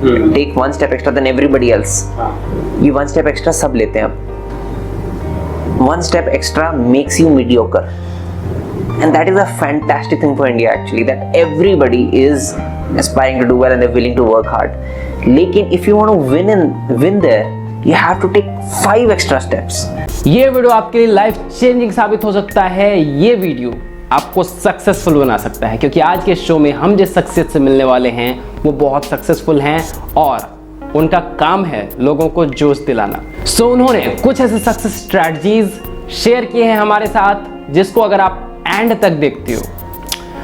Take one step extra than everybody else. ये one step extra सब लेते हैं अब। One step extra makes you mediocre, and that is a fantastic thing for India actually, that everybody is aspiring to do well and they're willing to work hard. लेकिन if you want to win there, you have to take 5 extra steps. ये video आपके लिए life changing साबित हो सकता है। ये video आपको सक्सेसफुल बना सकता है, क्योंकि आज के शो में हम जिस सक्सेस से मिलने वाले हैं वो बहुत सक्सेसफुल हैं और उनका काम है लोगों को जोश दिलाना। सो उन्होंने कुछ ऐसे सक्सेस स्ट्रैटेजीज शेयर किए हैं हमारे साथ, जिसको अगर आप एंड तक देखते हो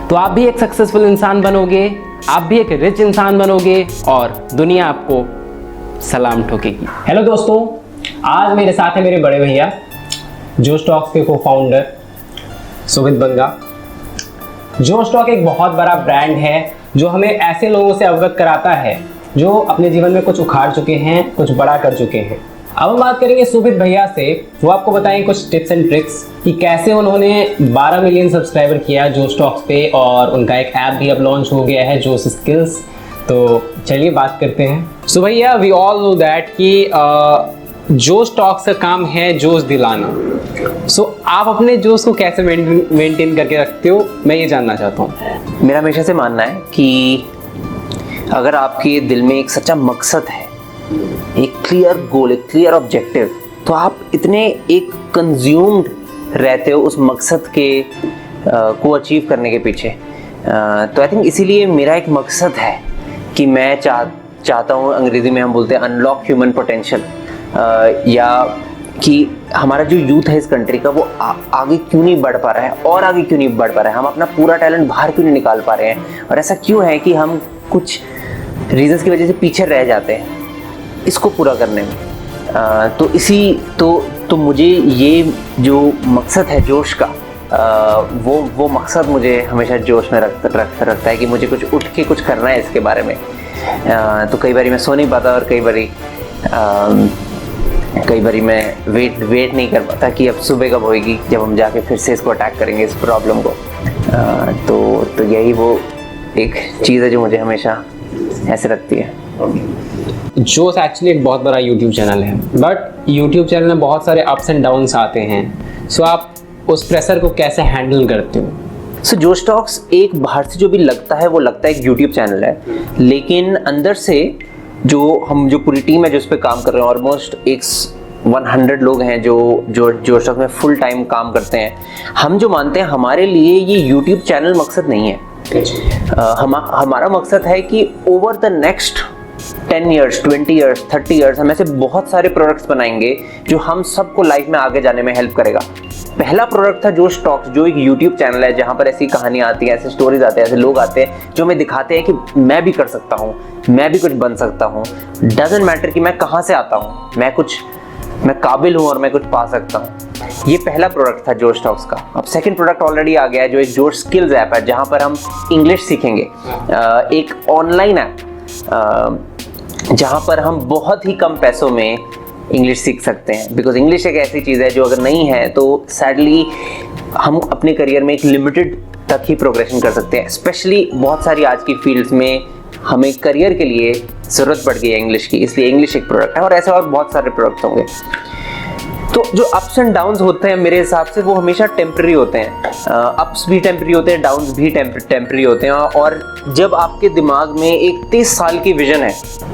तो आप भी एक सक्सेसफुल इंसान बनोगे, आप भी एक रिच इंसान बनोगे और दुनिया आपको सलाम ठोकेगी। हेलो दोस्तों, आज मेरे साथ है मेरे बड़े भैया जोश टॉक्स के को फाउंडर सुमित बंगा। जोश टॉक एक बहुत बड़ा ब्रांड है जो हमें ऐसे लोगों से अवगत कराता है जो अपने जीवन में कुछ उखाड़ चुके हैं, कुछ बड़ा कर चुके हैं। अब हम बात करेंगे सुमित भैया से, वो आपको बताएंगे कुछ टिप्स एंड ट्रिक्स कि कैसे उन्होंने 12 मिलियन सब्सक्राइबर किया जोश टॉक्स पे, और उनका एक ऐप भी अब लॉन्च हो गया है जोश स्किल्स। तो चलिए बात करते हैं। सो भैया, वी ऑल नो दैट कि जोश टॉक्स का काम है जोश दिलाना। सो आप अपने जोश को कैसे मेंटेन करके रखते हो, मैं ये जानना चाहता हूँ। मेरा हमेशा से मानना है कि अगर आपके दिल में एक सच्चा मकसद है, एक क्लियर गोल, एक क्लियर ऑब्जेक्टिव, तो आप इतने एक कंज्यूम्ड रहते हो उस मकसद के को अचीव करने के पीछे। तो आई थिंक इसीलिए मेरा एक मकसद है कि मैं चाहता हूँ, अंग्रेजी में हम बोलते हैं अनलॉक ह्यूमन पोटेंशियल, या कि हमारा जो यूथ है इस कंट्री का वो आगे क्यों नहीं बढ़ पा रहा है, और आगे क्यों नहीं बढ़ पा रहा है, हम अपना पूरा टैलेंट बाहर क्यों नहीं निकाल पा रहे हैं, और ऐसा क्यों है कि हम कुछ रीजंस की वजह से पीछे रह जाते हैं इसको पूरा करने में। तो मुझे ये जो मकसद है जोश का, वो मकसद मुझे हमेशा जोश में रखता है कि मुझे कुछ उठ के कुछ करना है इसके बारे में। तो कई बारी मैं सो नहीं पाता, और कई बारी मैं वेट नहीं कर पाता कि अब सुबह कब होएगी जब हम जाके फिर से इसको अटैक करेंगे, इस प्रॉब्लम को। तो यही वो एक चीज़ है जो मुझे हमेशा ऐसे रखती है। जोश एक्चुअली एक बहुत बड़ा YouTube चैनल है, बट YouTube चैनल में बहुत सारे अप्स एंड डाउन्स आते हैं। सो आप उस प्रेशर को कैसे हैंडल करते हो? सो जोश टॉक्स एक बाहर से जो भी लगता है वो लगता है एक YouTube चैनल है, लेकिन अंदर से जो पूरी टीम है जो उस पर काम कर रहे हैं, ऑलमोस्ट 100 लोग हैं जो जोश टॉक्स में फुल टाइम काम करते हैं। हम जो मानते हैं हमारे लिए ये YouTube चैनल मकसद नहीं है। हमारा मकसद है कि over the next 10 years, 20 years, 30 years हम ऐसे बहुत सारे प्रोडक्ट्स बनाएंगे जो हम सबको लाइफ में आगे जाने में हेल्प करेगा। पहला प्रोडक्ट था जोश टॉक्स, जो एक YouTube चैनल है जहाँ पर ऐसी कहानियाँ आती हैं, ऐसे स्टोरीज आते हैं, ऐसे लोग आते हैं जो हमें दिखाते हैं कि मैं भी कर सकता हूँ, मैं भी कुछ बन सकता हूँ। डजंट मैटर कि मैं कहाँ से आता हूँ, मैं काबिल हूँ और मैं कुछ पा सकता हूँ। ये पहला प्रोडक्ट था जोश टॉक्स का। अब सेकंड प्रोडक्ट ऑलरेडी आ गया है जो एक जोश स्किल्स ऐप है, जहाँ पर हम इंग्लिश सीखेंगे। एक ऑनलाइन ऐप जहाँ पर हम बहुत ही कम पैसों में इंग्लिश सीख सकते हैं, बिकॉज इंग्लिश एक ऐसी चीज़ है जो अगर नहीं है तो सैडली हम अपने करियर में एक लिमिटेड तक ही प्रोग्रेशन कर सकते हैं। स्पेशली बहुत सारी आज की फील्ड्स में हमें करियर के लिए ज़रूरत पड़ गई है इंग्लिश की, इसलिए इंग्लिश एक प्रोडक्ट है, और ऐसे और बहुत सारे प्रोडक्ट होंगे। तो जो अप्स एंड डाउन्स होते हैं मेरे हिसाब से वो हमेशा टेम्पररी होते हैं। अप्स भी टेम्पररी होते हैं, डाउन्स भी टेम्पररी होते हैं, और जब आपके दिमाग में एक 30 साल की विजन है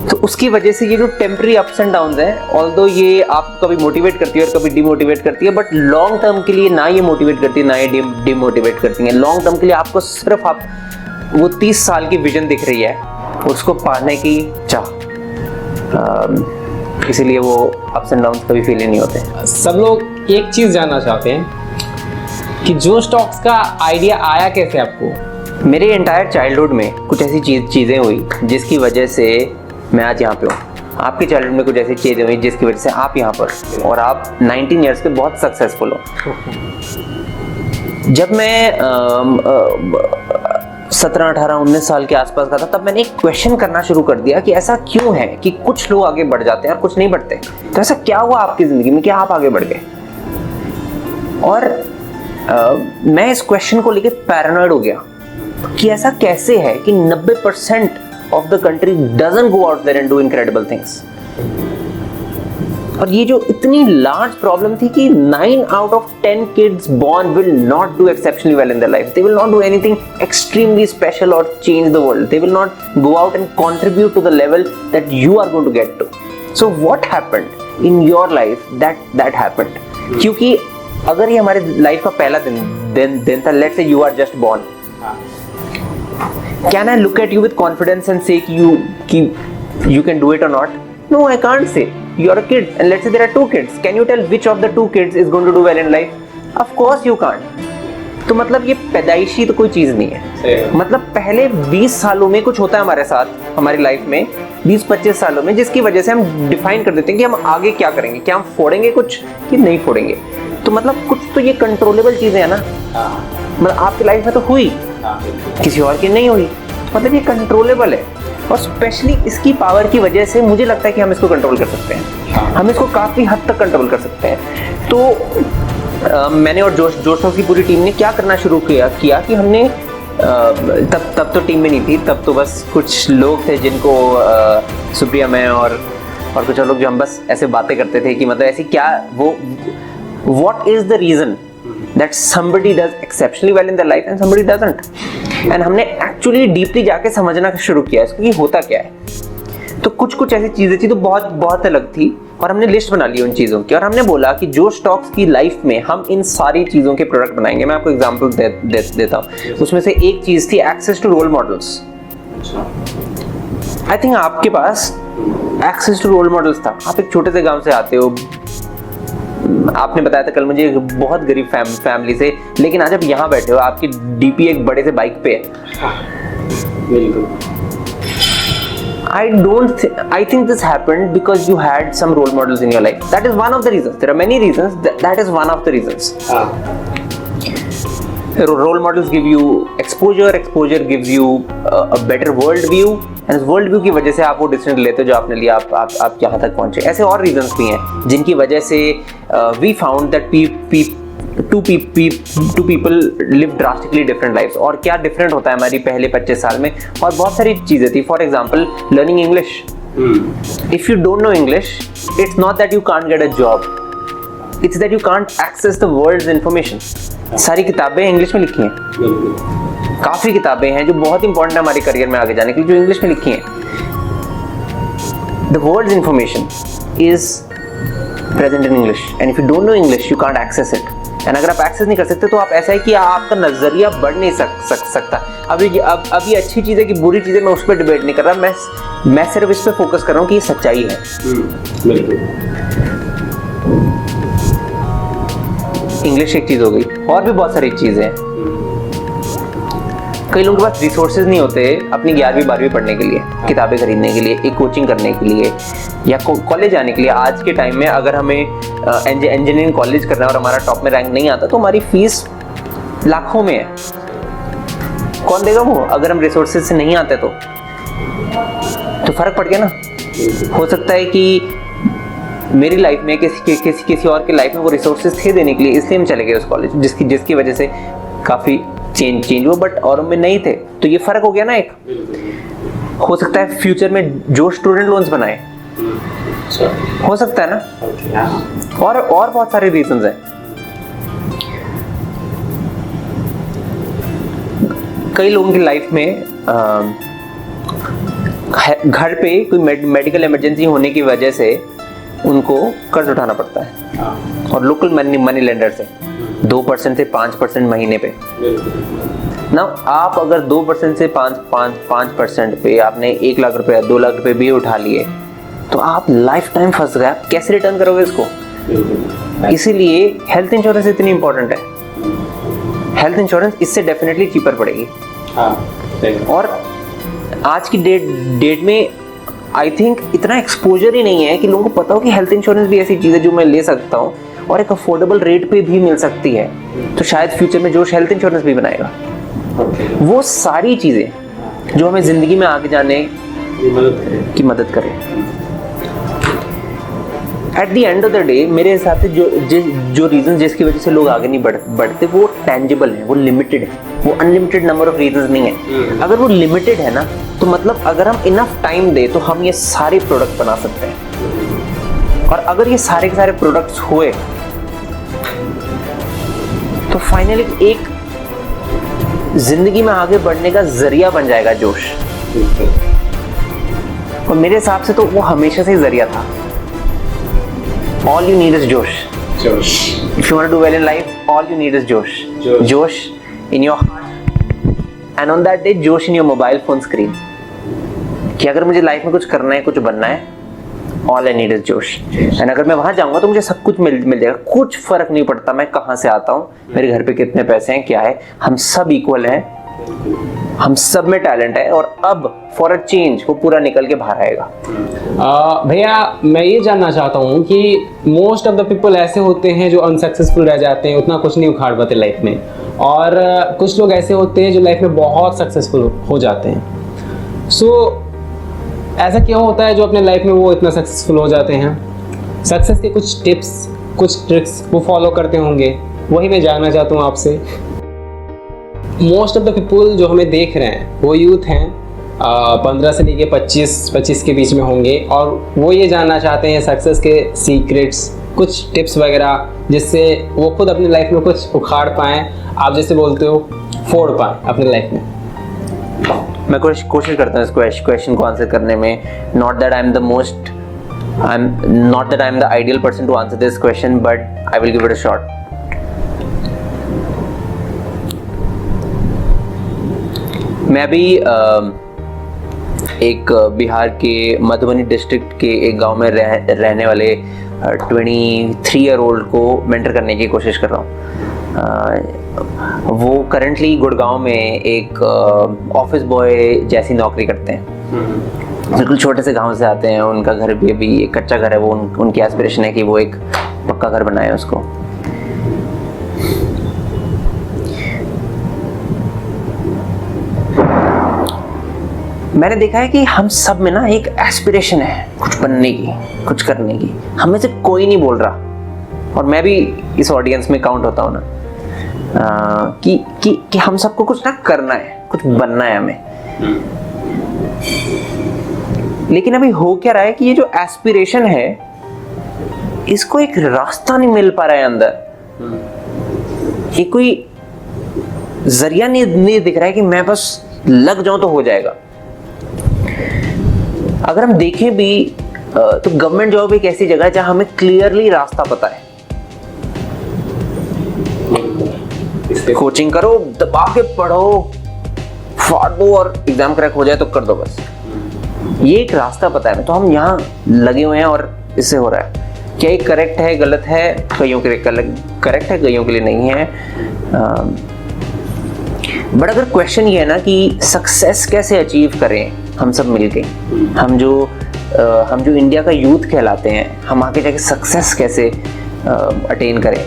तो उसकी वजह से ये जो टेम्पररी अप्स एंड डाउन्स हैं, ऑल्दो ये आपको कभी मोटिवेट करती है और कभी डिमोटिवेट करती है, बट लॉन्ग टर्म के लिए ना ये मोटिवेट करती है ना ये डिमोटिवेट करती है। लॉन्ग टर्म के लिए आपको सिर्फ वो 30 साल की विजन दिख रही है, उसको पाने की चाह, इसीलिए वो अप्स एंड डाउन्स कभी फील ही नहीं होते। सब लोग एक चीज़ जानना चाहते हैं कि जोश टॉक्स का आइडिया आया कैसे आपको? मेरे एंटायर चाइल्डहुड में कुछ ऐसी चीज़ें हुई जिसकी वजह से मैं आज यहाँ पे हूँ। आपके चाइल्डहुड में कुछ ऐसी चीज़ें हुई जिसकी वजह से आप यहाँ पर, और आप 19 ईयर्स के बहुत सक्सेसफुल हो। जब मैं 17, 18, 19 साल के आसपास का था, तब मैंने एक क्वेश्चन करना शुरू कर दिया कि ऐसा क्यों है कि कुछ लोग आगे बढ़ जाते हैं और कुछ नहीं बढ़ते। तो ऐसा क्या हुआ आपकी ज़िंदगी में कि आप आगे बढ़ गए? और मैं इस क्वेश्चन को लेके पैरानॉइड हो गया कि ऐसा कैसे है कि 90% of the country doesn't go out there and do incredible things. और ये जो इतनी लार्ज प्रॉब्लम थी कि 9 out of 10 kids born will not do exceptionally well in their life. They will not do anything extremely special or change the world. They will not go out and contribute to the level that you are going to get to. So what happened in your life that happened? क्योंकि अगर ये हमारे life का पहला दिन था, let's say you are just born. Can I look at you with confidence and say कि you can do it or not? No, I can't say. You are a kid and let's say there are 2 kids. Can you tell which of the 2 kids is going to do well in life? Of course you can't. तो मतलब ये पैदाइशी तो कोई चीज़ नहीं है। मतलब पहले 20 सालों में कुछ होता है हमारे साथ, हमारी लाइफ में 20-25 सालों में, जिसकी वजह से हम डिफाइन कर देते हैं कि हम आगे क्या करेंगे, क्या हम फोड़ेंगे कुछ कि नहीं फोड़ेंगे। तो मतलब कुछ तो ये कंट्रोलेबल चीज़ें हैं ना, मतलब आपकी लाइफ में तो हुई, किसी और की नहीं हुई, मतलब ये कंट्रोलेबल है। और स्पेशली इसकी पावर की वजह से मुझे लगता है कि हम इसको कंट्रोल कर सकते हैं, हम इसको काफ़ी हद तक कंट्रोल कर सकते हैं। तो मैंने और जोश की पूरी टीम ने क्या करना शुरू किया कि हमने तब तो टीम में नहीं थी, तब तो बस कुछ लोग थे जिनको सुप्रिया, मैं और कुछ और लोग, जो हम बस ऐसे बातें करते थे कि मतलब ऐसी क्या वो what is the reason that somebody does exceptionally well in their life and somebody doesn't. And हमने actually deeply जाके समझना शुरू किया इसको कि होता क्या है। तो कुछ ऐसी चीज़ें थी तो बहुत अलग थी, और हमने लिस्ट बना ली उन चीज़ों की, और हमने बोला कि जोश टॉक्स की लाइफ में हम इन सारी चीज़ों के प्रोडक्ट बनाएंगे। मैं आपको एग्जाम्पल देता हूँ। उसमें से एक चीज़ थी access to role models. I think आपके पास एक्सेस टू रोल मॉडल्स था। आप एक छोटे से गाँव से आते हो, आपने बताया था कल मुझे बहुत गरीब फैमिली से, लेकिन आज आप यहाँ बैठे हो, आपकी डीपी एक बड़े से बाइक पे है। बिल्कुल। I think this happened because you had some role models in your life. That is one of the reasons. There are many reasons. That is one of the reasons. Role models give you exposure. Exposure gives you a better world view. And इस world view की वजह से आप वो decision लेते हो जो आपने लिया, आप यहाँ तक पहुँचे। ऐसे और रीजंस भी हैं जिनकी वजह से we found that two people live drastically different lifes. और क्या डिफरेंट होता है हमारी पहले 25 साल में, और बहुत सारी चीज़ें थी। For example learning English. If you don't know English, it's not that you can't get a job, it's that you can't access the world's information. सारी किताबें इंग्लिश में लिखी हैं, काफ़ी किताबें हैं जो बहुत इंपॉर्टेंट है हमारे करियर में आगे जाने के लिए, जो इंग्लिश में लिखी हैं। The world's information is present in English, and if you don't know English you can't access it. And अगर आप एक्सेस नहीं कर सकते तो आप ऐसा है कि आपका नजरिया बढ़ नहीं सकता। अब ये अच्छी चीज़ है कि बुरी चीज़ें, मैं उस पर डिबेट नहीं कर रहा, मैं सिर्फ इस पर फोकस कर रहा हूँ कि ये सच्चाई है। इंग्लिश एक चीज़ हो गई, और भी बहुत सारी चीज़ें हैं। कई लोगों के पास रिसोर्सेज नहीं होते अपनी 11वीं 12वीं पढ़ने के लिए, किताबें खरीदने के लिए, एक कोचिंग करने के लिए, या कॉलेज जाने के लिए। आज के टाइम में अगर हमें इंजीनियरिंग कॉलेज करना है और हमारा टॉप में रैंक नहीं आता तो हमारी फीस लाखों में है। कौन देगा वो अगर हम रिसोर्सेज से नहीं आते तो फर्क पड़ गया ना। हो सकता है कि मेरी लाइफ में किसी और के लाइफ में वो रिसोर्सेज थे देने के लिए, इसलिए हम चले गए उस कॉलेज, जिसकी वजह से काफ़ी चेंज हुआ, बट और में नहीं थे। तो ये फर्क हो गया ना एक। हो सकता है फ्यूचर में जो स्टूडेंट लोन्स बनाए, हो सकता है ना। और बहुत सारे रीजंस हैं। कई लोगों की लाइफ में घर पे कोई मेडिकल इमरजेंसी होने की वजह से उनको कर्ज उठाना पड़ता है, और लोकल मनी लेंडर से 2% से 5% महीने पे ना। आप अगर 2% से 5% पे आपने 1 लाख रुपया 2 लाख रुपए भी उठा लिए तो आप लाइफ टाइम फंस गए। आप कैसे रिटर्न करोगे इसको? इसीलिए हेल्थ इंश्योरेंस इतनी इंपॉर्टेंट है। हेल्थ इंश्योरेंस इससे डेफिनेटली चीपर पड़ेगी। और आज की डेट में आई थिंक इतना एक्सपोजर ही नहीं है कि लोगों को पता हो कि हेल्थ इंश्योरेंस भी ऐसी चीज़ है जो मैं ले सकता हूँ और एक अफोर्डेबल रेट पे भी मिल सकती है। तो शायद फ्यूचर में जोश हेल्थ इंश्योरेंस भी बनाएगा। वो सारी चीज़ें जो हमें ज़िंदगी में आगे जाने की मदद करें। At the end of the day मेरे हिसाब से जो रीजन जिसकी वजह से लोग आगे नहीं बढ़ते वो टेंजिबल है, वो लिमिटेड है, वो अनलिमिटेड नंबर ऑफ रीजंस नहीं है। अगर वो लिमिटेड है ना तो मतलब अगर हम इनफ टाइम दे तो हम ये सारे प्रोडक्ट बना सकते हैं, और अगर ये सारे के सारे प्रोडक्ट्स हुए तो फाइनली एक जिंदगी में आगे बढ़ने का जरिया बन जाएगा जोश। और मेरे हिसाब से तो वो हमेशा से ही जरिया था। All you need is जोश। If you want to do well in life, all you need is जोश। जोश in your heart and on that day जोश in your mobile phone screen। कि अगर मुझे लाइफ में कुछ करना है, कुछ बनना है, all I need is जोश। एंड अगर मैं वहां जाऊंगा तो मुझे सब कुछ मिल जाएगा, कुछ फर्क नहीं पड़ता मैं कहां से आता हूं, मेरे घर पे कितने पैसे हैं, क्या है, हम सब इक्वल हैं, हम सब में टैलेंट है, और अब फॉर अ चेंज वो पूरा निकल के बाहर आएगा। भैया मैं ये जानना चाहता हूँ कि मोस्ट ऑफ द पीपल ऐसे होते हैं जो अनसक्सेसफुल रह जाते हैं, उतना कुछ नहीं उखाड़ पाते लाइफ में, और कुछ लोग ऐसे होते हैं जो लाइफ में बहुत सक्सेसफुल हो जाते हैं। सो ऐसा क्यों होता है जो अपने लाइफ में वो इतना सक्सेसफुल हो जाते हैं? सक्सेस के कुछ टिप्स, कुछ ट्रिक्स वो फॉलो करते होंगे, वही मैं जानना चाहता हूँ आपसे। मोस्ट ऑफ द पीपल जो हमें देख रहे हैं वो यूथ हैं, 15 से लेके 25 के बीच में होंगे, और वो ये जानना चाहते हैं सक्सेस के सीक्रेट्स, कुछ टिप्स वगैरह जिससे वो खुद अपनी लाइफ में कुछ उखाड़ पाएँ, आप जैसे बोलते हो फोड़ पाएँ अपनी लाइफ में। मैं कोशिश करता हूँ इस क्वेश्चन को आंसर करने में। Not that I am the ideal person to answer this question, but I will give it a shot. मैं अभी एक बिहार के मधुबनी डिस्ट्रिक्ट के एक गांव में रहने वाले 23 ईयर ओल्ड को मेंटर करने की कोशिश कर रहा हूँ। वो करेंटली गुड़गांव में एक ऑफिस बॉय जैसी नौकरी करते हैं। बिल्कुल छोटे से गांव से आते हैं, उनका घर भी अभी एक कच्चा घर है, वो उनकी एस्पिरेशन है कि वो एक पक्का घर बनाए उसको। मैंने देखा है कि हम सब में ना एक एस्पिरेशन है कुछ बनने की, कुछ करने की, हमें से कोई नहीं बोल रहा, और मैं भी इस ऑडियंस में काउंट होता हूँ ना, कि हम सबको कुछ ना करना है, कुछ बनना है हमें। लेकिन अभी हो क्या रहा है कि ये जो एस्पिरेशन है इसको एक रास्ता नहीं मिल पा रहा है अंदर, ये कोई जरिया नहीं दिख रहा है कि मैं बस लग जाऊं तो हो जाएगा। अगर हम देखें भी तो गवर्नमेंट जॉब एक ऐसी जगह है जहां हमें क्लियरली रास्ता पता है। कोचिंग करो, दबा के पढ़ो, फाड़ दो और एग्जाम क्रैक हो जाए तो कर दो बस, ये एक रास्ता पता है। तो हम यहाँ लगे हुए हैं और इससे हो रहा है। क्या ये करेक्ट है, गलत है? कईयों के लिए करेक्ट है, कईयों के लिए नहीं है। बट अगर क्वेश्चन ये है ना कि सक्सेस कैसे अचीव करें हम सब मिलके, हम जो इंडिया का यूथ कहलाते हैं, हम आगे जाके सक्सेस कैसे अटेन करें।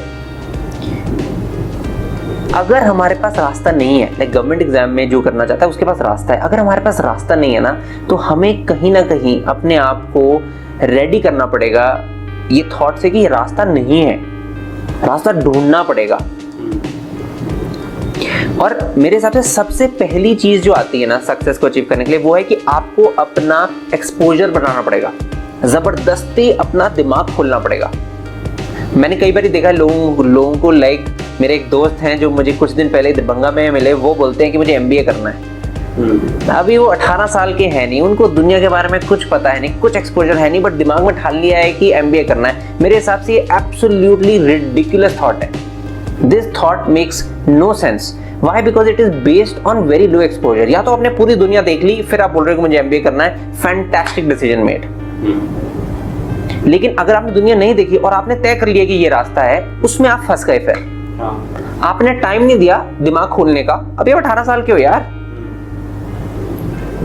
अगर हमारे पास रास्ता नहीं है, लाइक गवर्नमेंट एग्जाम में जो करना चाहता है उसके पास रास्ता है, अगर हमारे पास रास्ता नहीं है ना तो हमें कहीं ना कहीं अपने आप को रेडी करना पड़ेगा ये थॉट से कि ये रास्ता नहीं है, रास्ता ढूंढना पड़ेगा। और मेरे हिसाब से सबसे पहली चीज जो आती है ना सक्सेस को अचीव करने के लिए वो है कि आपको अपना एक्सपोजर बनाना पड़ेगा, जबरदस्ती अपना दिमाग खोलना पड़ेगा। मैंने कई बार देखा है लोगों को, लाइक मेरे एक दोस्त हैं जो मुझे कुछ दिन पहले दरभंगा में मिले, वो बोलते हैं कि मुझे MBA करना है। अभी वो 18 साल के हैं नहीं, उनको दुनिया के बारे में कुछ पता है नहीं, कुछ एक्सपोजर है नहीं, बट दिमाग में ठान लिया है कि MBA करना है। मेरे हिसाब से ये एब्सोल्युटली रिडिकुलस थॉट है। This thought makes no sense. Why? Because it is based on very low exposure। या तो आपने पूरी दुनिया देख ली फिर आप बोल रहे हो कि मुझे MBA करना है, फैंटास्टिक डिसीजन मेड। लेकिन अगर आपने दुनिया नहीं देखी और आपने तय कर लिया कि ये रास्ता है, उसमें आप फंस गए। फिर आपने टाइम नहीं दिया दिमाग खोलने का। अभी आप 18 साल के हो यार,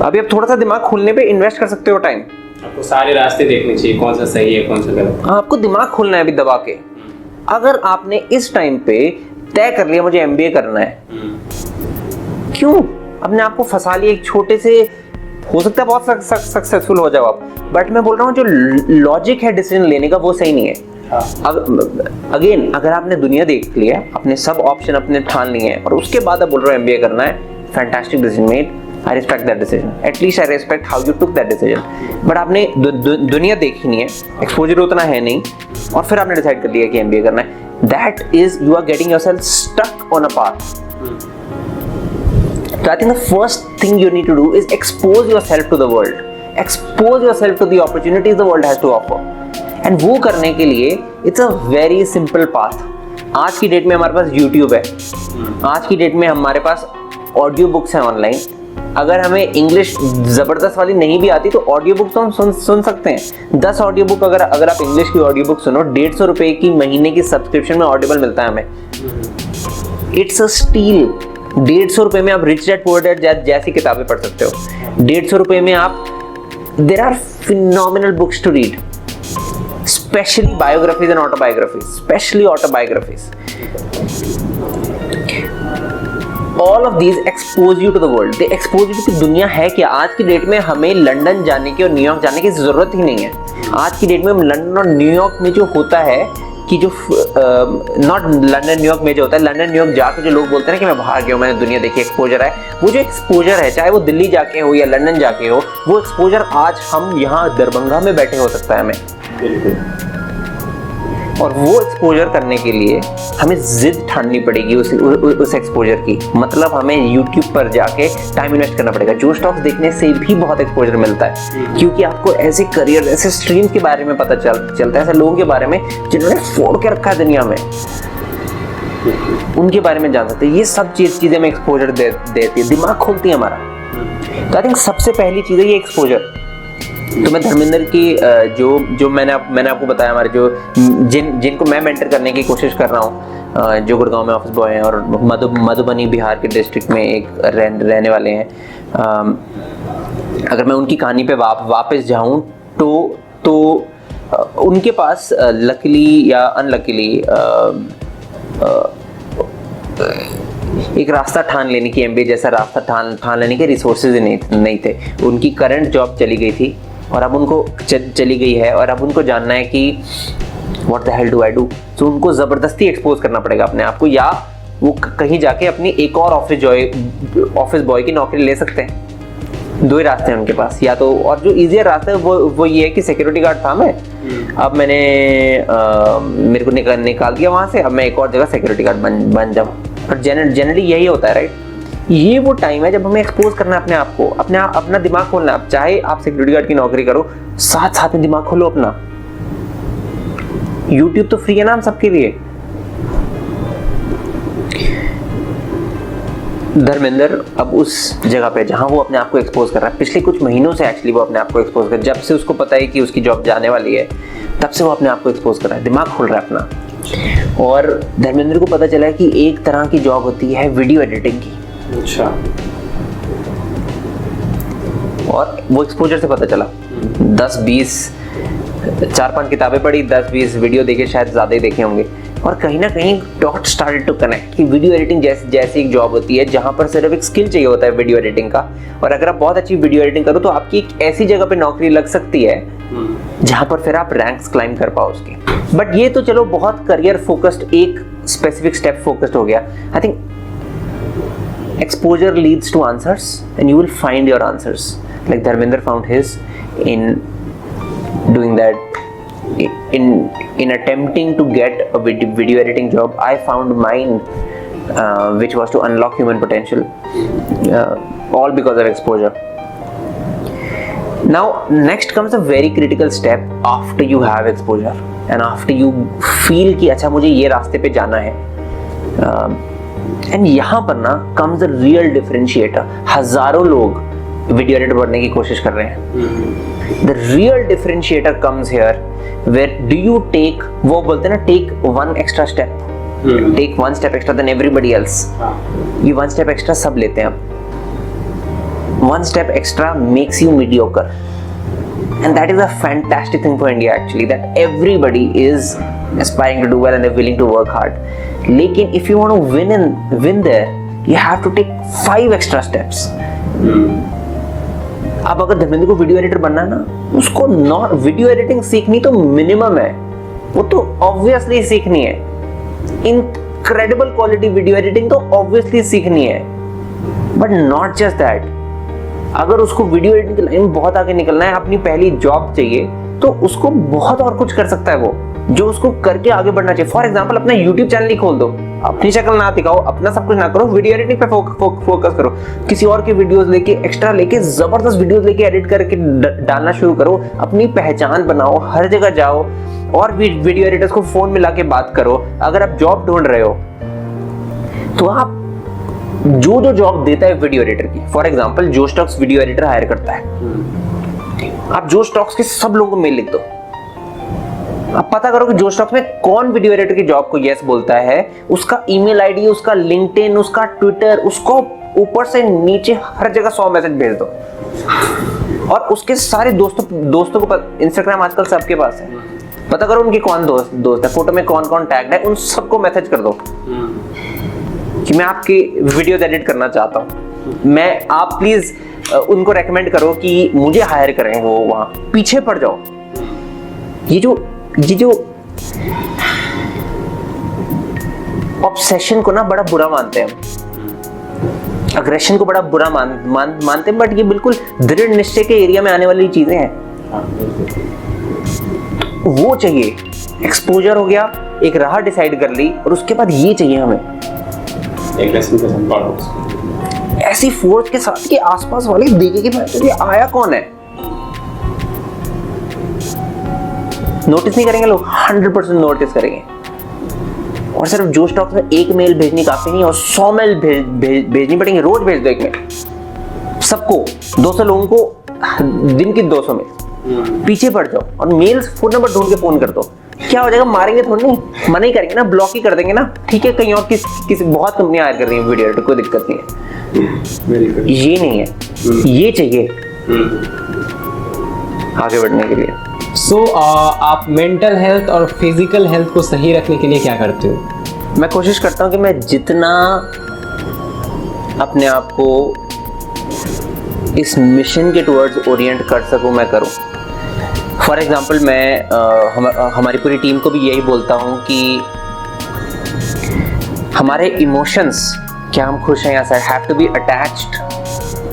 अभी आप थोड़ा सा दिमाग खोलने पे इन्वेस्ट कर सकते हो टाइम। आपको सारे रास्ते देखने चाहिए, कौन सा सही है कौन सा गलत। आपको दिमाग खोलना है अभी दबा के। अगर आपने इस टाइम पे तय कर लिया मुझे MBA करना है, क्यों अपने आप को फंसा लिया एक छोटे से हो सकता है बहुत सक्सेसफुल हो जाओ आप, बट मैं बोल रहा हूँ जो लॉजिक है डिसीजन लेने का वो सही नहीं है। अगेन अगर आपने दुनिया देख लिया, अपने सब ऑप्शन अपने ठान लिए हैं और उसके बाद आप बोल रहे हो एमबीए करना है, fantastic decision made, I respect that decision, at least I respect how you took that decision. But आपने दुनिया देखी नहीं है, एक्सपोजर उतना है नहीं, और फिर आपने डिसाइड कर लिया कि एमबीए करना है, that is you are getting yourself stuck on a path. So I think the first thing you need to do is expose yourself to the world, expose yourself to the opportunities the world has to offer, and वो करने के लिए it's a very simple path। आज की date में हमारे पास YouTube है, आज की डेट में हमारे पास ऑडियो बुक्स हैं ऑनलाइन। अगर हमें इंग्लिश जबरदस्त वाली नहीं भी आती तो ऑडियो बुक तो हम सुन सकते हैं। 10 ऑडियो बुक अगर आप इंग्लिश की ऑडियो बुक सुनो, 150 रुपए की महीने की सब्सक्रिप्शन में ऑडिबल मिलता है हमें। It's a steel. 150 रुपए में आप रिच डैड पुअर डैड जैसी किताबें पढ़ सकते हो। 150 रुपए में आप, there are phenomenal books to read, specially biographies and autobiographies, specially autobiographies. All of these expose you to the world, they expose you to दुनिया है क्या। आज की डेट में हमें लंदन जाने की और न्यूयॉर्क जाने की जरूरत ही नहीं है। आज की डेट में लंदन और न्यूयॉर्क में जो होता है कि जो नॉट लंदन न्यूयॉर्क में जो होता है, लंदन न्यूयॉर्क जाके जो लोग बोलते हैं कि मैं बाहर गया हूँ, मैंने दुनिया देखी, एक्सपोजर है, वो जो एक्सपोजर है, चाहे वो दिल्ली जाके हो या लंदन जाके हो, वो एक्सपोजर आज हम यहाँ दरभंगा में बैठे हो सकता है हमें। और वो एक्सपोजर करने के लिए हमें जिद ठाननी पड़ेगी उस एक्सपोजर की। मतलब हमें YouTube पर जाके टाइम इन्वेस्ट करना पड़ेगा। जो स्टॉक्स देखने से भी बहुत एक्सपोजर मिलता है, क्योंकि आपको ऐसे करियर, ऐसे स्ट्रीम के बारे में पता चलता है, ऐसे लोगों के बारे में जिन्होंने फोड़ के रखा है दुनिया में, उनके बारे में जान सकते हैं। ये सब चीजें हमें एक्सपोजर देती है, दिमाग खोलती है हमारा। तो आई थिंक सबसे पहली चीज है ये एक्सपोजर। तो मैं धर्मेंद्र की जो मैंने आपको बताया, हमारे जो जिनको मैं मेंटर करने की कोशिश कर रहा हूँ, जो गुड़गांव में ऑफिस बॉय हैं और मधुबनी बिहार के डिस्ट्रिक्ट में एक रहने वाले हैं, अगर मैं उनकी कहानी पे वापस जाऊँ तो उनके पास लकीली या अनलकीली एक रास्ता ठान लेने की, एमबीए जैसा रास्ता ठान लेने के रिसोर्सेज नहीं थे। उनकी करंट जॉब चली गई थी और अब उनको चली गई है और अब उनको जानना है कि what the hell do I do. तो उनको ज़बरदस्ती एक्सपोज करना पड़ेगा अपने आप को, या वो कहीं जाके अपनी एक और ऑफिस बॉय की नौकरी ले सकते हैं। दो ही रास्ते हैं उनके पास, या तो, और जो इजियर रास्ता है वो ये है कि सिक्योरिटी गार्ड था मैं, अब मेरे को निकाल दिया वहाँ से, अब मैं एक और जगह सिक्योरिटी गार्ड बन जाऊँ। पर जनरली यही होता है, राइट। ये वो टाइम है जब हमें एक्सपोज करना है अपने आप को, अपना दिमाग खोलना है। चाहे आप सिक्योरिटी गार्ड की नौकरी करो, साथ में दिमाग खोलो अपना। YouTube तो फ्री है ना हम सबके लिए। धर्मेंद्र अब उस जगह पे जहां वो अपने आप को एक्सपोज कर रहा है, पिछले कुछ महीनों से एक्चुअली वो अपने आप को एक्सपोज कर, जब से उसको पता है कि उसकी जॉब जाने वाली है, तब से वो अपने आप को एक्सपोज कर रहा है, दिमाग खोल रहा है अपना। और धर्मेंद्र को पता चला है कि एक तरह की जॉब होती है वीडियो एडिटिंग की। अच्छा। और वो एक्सपोजर से पता चला, 10-20 4-5 किताबें पढ़ी, 10-20 वीडियो देखे, शायद ज्यादा ही देखे होंगे, और कहीं ना कहीं डॉट स्टार्टेड टू कनेक्ट कि वीडियो एडिटिंग जैसी एक जॉब होती है जहां पर सिर्फ एक स्किल चाहिए होता है वीडियो एडिटिंग का, और अगर आप बहुत अच्छी वीडियो एडिटिंग करो तो आपकी एक ऐसी जगह पे नौकरी लग सकती है जहां पर फिर आप रैंक्स क्लाइम कर पाओ उसके। बट ये तो चलो बहुत करियर फोकस्ड, एक स्पेसिफिक स्टेप फोकस्ड हो गया। I think exposure leads to answers and you will find your answers, like Dharmender found his in doing that, in attempting to get a video editing job. I found mine, which was to unlock human potential, all because of exposure. Now next comes a very critical step after you have exposure and after you feel कि अच्छा मुझे ये रास्ते पे जाना है। And यहाँ पर ना कम्स द रियल डिफरेंशिएटर। हजारों लोग वीडियो एडिटर बनने की कोशिश कर रहे हैं। The real differentiator comes here where do you take, वो बोलते हैं ना, take one extra step, take one step extra than everybody else. ये वन स्टेप एक्स्ट्रा सब लेते हैं अब। One step extra makes you mediocre, and that is a fantastic thing for India actually, that everybody is aspiring to do well and they're willing to work hard. लेकिन if you want to win there, you have to take 5 extra steps. आप अगर धर्मेंद्र को video editor बनना है ना, उसको video editing सीखनी तो मिनिमम है, वो तो ऑब्वियसली सीखनी है। इनक्रेडिबल क्वालिटी वीडियो एडिटिंग तो ऑब्वियसली सीखनी है, बट नॉट जस्ट दैट। अगर उसको वीडियो एडिटिंग की लाइन में बहुत आगे निकलना है, अपनी पहली जॉब चाहिए, तो उसको बहुत और कुछ कर सकता है वो, जो उसको करके आगे बढ़ना चाहिए। फॉर एग्जाम्पल अपना यूट्यूब चैनल ही खोल दो, अपनी शक्ल ना दिखाओ, अपना सब कुछ ना करो, वीडियो एडिटिंग पे फोकस करो, किसी और के वीडियोस लेके एक्स्ट्रा लेके जबरदस्त वीडियोस लेके एडिट करके डालना शुरू करो, अपनी पहचान बनाओ, हर जगह जाओ और वीडियो एडिटर्स को फोन में लाके बात करो। अगर आप जॉब ढूंढ रहे हो तो आप जो जॉब देता है वीडियो एडिटर की, फॉर एग्जांपल जोश टॉक्स वीडियो एडिटर हायर करता है, आप जोश टॉक्स के सब लोगों को मेल लिख दो, आप पता करो कि जोश टॉक्स में कौन वीडियो एडिटर की जॉब को यस बोलता है, उसका ईमेल आईडी, उसका लिंक्डइन, उसका ट्विटर, उसको ऊपर से नीचे हर जगह 100 मैसेज भेज दो, और उसके सारे दोस्तों को इंस्टाग्राम आजकल सबके पास है, पता करो उनके कौन दोस्त है, फोटो में कौन टैग है, उन सबको मैसेज कर दो कि मैं आपकी वीडियोस एडिट करना चाहता हूँ, आप प्लीज उनको रेकमेंड करो कि मुझे हायर करें। वो वहां पीछे पड़ जाओ। ये जो ऑब्सेशन को ना बड़ा बुरा मानते हैं, अग्रेशन को बड़ा बुरा मानते हैं, बट ये बिल्कुल दृढ़ निश्चय के एरिया में आने वाली चीजें हैं। वो चाहिए, एक्सपोजर हो गया, एक राह डिसाइड कर ली, और उसके बाद ये चाहिए हमें एक लेसन के साथ पढ़ो, ऐसी फोर्स के साथ कि आसपास वाले देखे कि ये आया कौन है। नोटिस नहीं करेंगे लोग, 100% नोटिस करेंगे। और सिर्फ जोश टॉक्स में एक मेल भेजनी काफी नहीं, और 100 मेल भेजनी पड़ेंगे। रोज भेज दो एक मेल, सबको 200 लोगों को दिन की 200 मेल, पीछे पड़ जाओ और मेल्स फोन नंबर ढूंढ के फोन कर दो। क्या हो जाएगा, मारेंगे थोड़ी नहीं, मना ही करेंगे ना, ब्लॉक ही कर देंगे ना, ठीक है। कहीं और किसी बहुत कंपनियां हायर कर रही हैं वीडियो एडिटर, कोई दिक्कत नहीं है। ये नहीं है, ये चाहिए आगे बढ़ने के लिए। आप मेंटल हेल्थ और फिजिकल हेल्थ को सही रखने के लिए क्या करते हो? मैं कोशिश करता हूँ कि मैं जितना अपने आप को इस मिशन के टुवर्ड्स ओरिएंट कर सकूँ मैं करूँ। फॉर एग्जाम्पल मैं हमारी पूरी टीम को भी यही बोलता हूँ कि हमारे इमोशंस, क्या हम खुश हैं या sad, have to be attached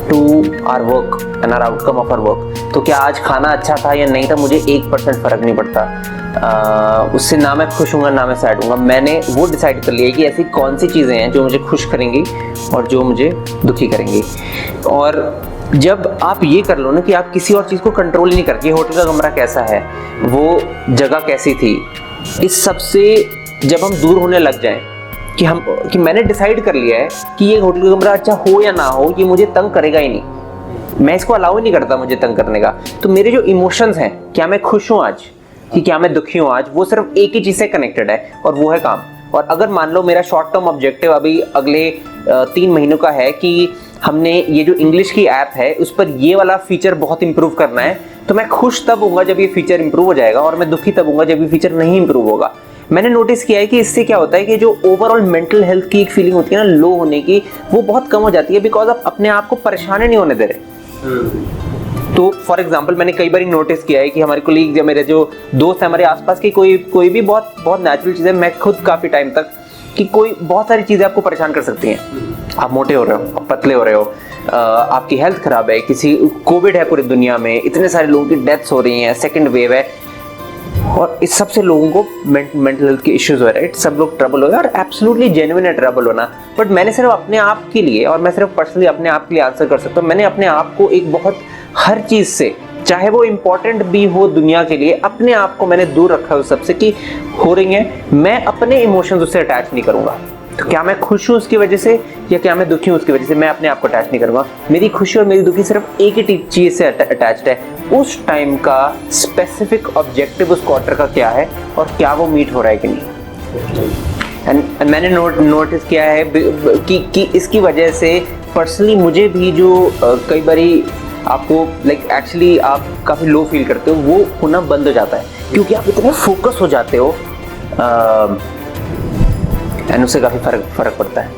to our work and our outcome of our work. तो क्या आज खाना अच्छा था या नहीं था, मुझे 1% फर्क नहीं पड़ता। उससे ना मैं खुश हूँगा ना मैं सैड हूँगा। मैंने वो डिसाइड कर लिया है कि ऐसी कौन सी चीज़ें हैं जो मुझे खुश करेंगी और जो मुझे दुखी करेंगी। और जब आप ये कर लो ना कि आप किसी और चीज़ को कंट्रोल ही नहीं करते, होटल का कमरा कैसा है, वो जगह कैसी थी, इस सब से जब हम दूर होने लग जाएं कि मैंने डिसाइड कर लिया है कि ये होटल का कमरा अच्छा हो या ना हो, ये मुझे तंग करेगा ही नहीं, मैं इसको अलाउ ही नहीं करता मुझे तंग करने का। तो मेरे जो इमोशंस हैं, क्या मैं खुश हूँ आज कि क्या मैं दुखी हूँ आज, वो सिर्फ एक ही चीज़ से कनेक्टेड है, और वो है काम। और अगर मान लो मेरा शॉर्ट टर्म ऑब्जेक्टिव अभी अगले 3 महीनों का है कि हमने ये जो इंग्लिश की ऐप है उस पर ये वाला फीचर बहुत इंप्रूव करना है, तो मैं खुश तब होऊंगा जब ये फीचर इंप्रूव हो जाएगा, और मैं दुखी तब होऊंगा जब ये फीचर नहीं इंप्रूव होगा। मैंने नोटिस किया है कि इससे क्या होता है कि जो ओवरऑल मेंटल हेल्थ की एक फीलिंग होती है ना, लो होने की, वो बहुत कम हो जाती है, बिकॉज आप अपने आप को परेशान नहीं होने दे रहे। तो फॉर एग्जाम्पल मैंने कई बार नोटिस किया है कि हमारे कोलीग या मेरे जो दोस्त हैं, हमारे आसपास की कोई भी बहुत नेचुरल चीज़ है, मैं खुद काफ़ी टाइम तक कि कोई बहुत सारी चीज़ें आपको परेशान कर सकती हैं। आप मोटे हो रहे हो, आप पतले हो रहे हो, आपकी हेल्थ खराब है, किसी कोविड है पूरी दुनिया में, इतने सारे लोगों की डेथ्स हो रही हैं, सेकंड वेव है, और इस सब से लोगों को मेंटल हेल्थ के इश्यूज हो रहे हैं, सब लोग ट्रबल हो रहे हैं, और एब्सोल्युटली जेन्युइन है ट्रबल होना। बट मैंने सिर्फ अपने आप के लिए, और मैं सिर्फ पर्सनली अपने आप के लिए आंसर कर सकता हूँ, मैंने अपने आप को एक बहुत हर चीज़ से, चाहे वो इंपॉर्टेंट भी हो दुनिया के लिए, अपने आप को मैंने दूर रखा है उस सबसे कि हो रही है, मैं अपने इमोशंस उससे अटैच नहीं करूँगा। तो क्या मैं खुश हूँ उसकी वजह से या क्या मैं दुखी हूँ उसकी वजह से, मैं अपने आप को अटैच नहीं करूँगा। मेरी खुशी और मेरी दुखी सिर्फ एक ही चीज़ से अटैच्ड है, उस टाइम का स्पेसिफिक ऑब्जेक्टिव उस क्वार्टर का क्या है और क्या वो मीट हो रहा है कि नहीं। एंड मैंने नोटिस किया है कि इसकी वजह से पर्सनली मुझे भी जो कई बारी आपको एक्चुअली आप काफ़ी लो फील करते हो, वो होना बंद हो जाता है, क्योंकि आप इतने फोकस हो जाते हो, एंड उससे काफ़ी फर्क पड़ता है।